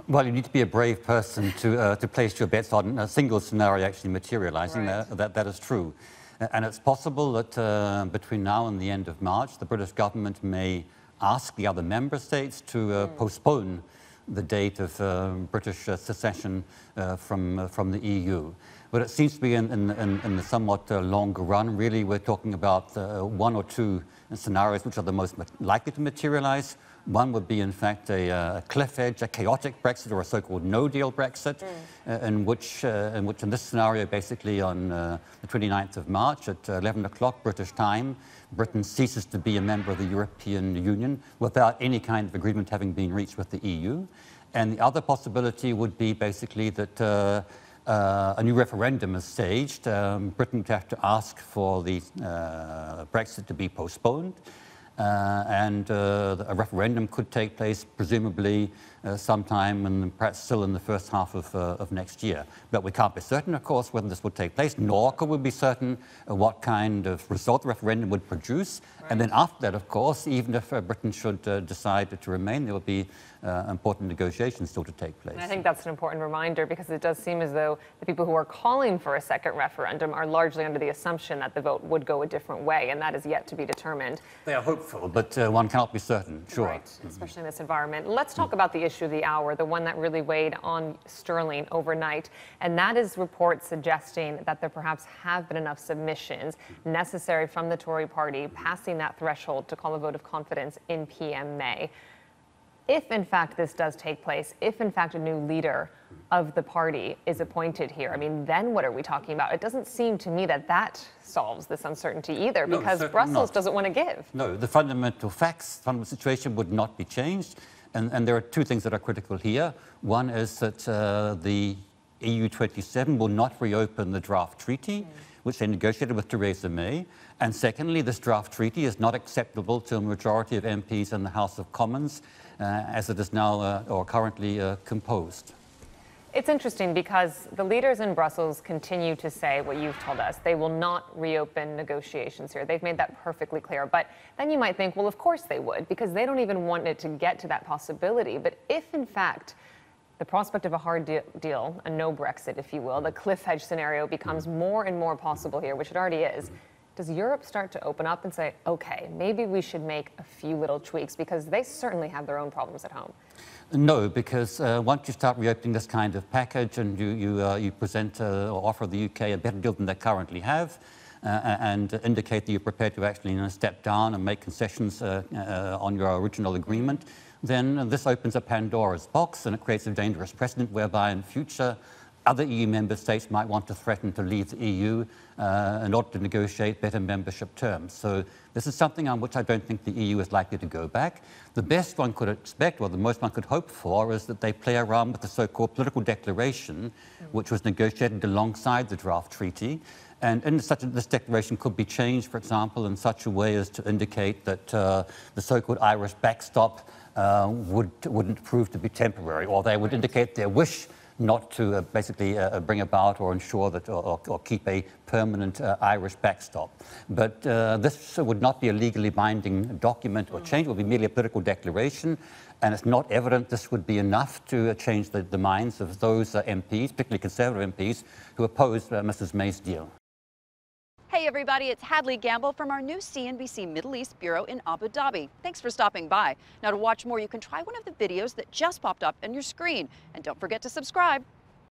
Well, you need to be a brave person to place your bets on a single scenario actually materializing. Right. That is true. And it's possible that between now and the end of March, the British government may ask the other member states to postpone the date of British secession from the EU. But it seems to be in the somewhat longer run. Really, we're talking about one or two scenarios which are the most likely to materialize. One would be, in fact, a cliff edge, a chaotic Brexit, or a so-called no-deal Brexit, in which in this scenario, basically on the 29th of March at 11 o'clock British time, Britain ceases to be a member of the European Union without any kind of agreement having been reached with the EU. And the other possibility would be basically that a new referendum is staged. Britain would have to ask for the Brexit to be postponed. And a referendum could take place, presumably sometime, and perhaps still in the first half of next year. But we can't be certain, of course, whether this would take place, nor could we be certain what kind of result the referendum would produce. Right. And then after that, of course, even if Britain should decide to remain, there will be important negotiations still to take place. And I think that's an important reminder, because it does seem as though the people who are calling for a second referendum are largely under the assumption that the vote would go a different way, and that is yet to be determined. They are hopeful, but one cannot be certain, sure. Right, especially in this environment. Let's talk about the issue of the hour, the one that really weighed on sterling overnight, and that is reports suggesting that there perhaps have been enough submissions necessary from the Tory party passing that threshold to call a vote of confidence in PM May. If, in fact, this does take place, if, in fact, a new leader of the party is appointed here, I mean, then what are we talking about? It doesn't seem to me that that solves this uncertainty either, because Brussels doesn't want to give. No, the fundamental facts, fundamental situation would not be changed. And there are two things that are critical here. One is that the EU27 will not reopen the draft treaty, which they negotiated with Theresa May. And secondly, this draft treaty is not acceptable to a majority of MPs in the House of Commons, as it is now or currently composed. It's interesting because the leaders in Brussels continue to say what you've told us. They will not reopen negotiations here. They've made that perfectly clear. But then you might think, well, of course they would, because they don't even want it to get to that possibility. But if, in fact, the prospect of a hard deal, a no Brexit, if you will, the cliff edge scenario becomes more and more possible here, which it already is, does Europe start to open up and say, okay, maybe we should make a few little tweaks, because they certainly have their own problems at home? No, because once you start reopening this kind of package and you present or offer the UK a better deal than they currently have, and indicate that you're prepared to actually step down and make concessions on your original agreement, then this opens a Pandora's box, and it creates a dangerous precedent whereby in future other EU member states might want to threaten to leave the EU in order to negotiate better membership terms. So this is something on which I don't think the EU is likely to go back. The best one could expect, or the most one could hope for, is that they play around with the so-called political declaration, which was negotiated alongside the draft treaty. And this declaration could be changed, for example, in such a way as to indicate that the so-called Irish backstop wouldn't prove to be temporary, or they would indicate their wish not to basically bring about or ensure that or keep a permanent Irish backstop. But this would not be a legally binding document or change. It would be merely a political declaration, and it's not evident this would be enough to change the minds of those MPs, particularly Conservative MPs, who opposed Mrs May's deal. Hey everybody, it's Hadley Gamble from our new CNBC Middle East Bureau in Abu Dhabi. Thanks for stopping by. Now, to watch more, you can try one of the videos that just popped up on your screen. And don't forget to subscribe.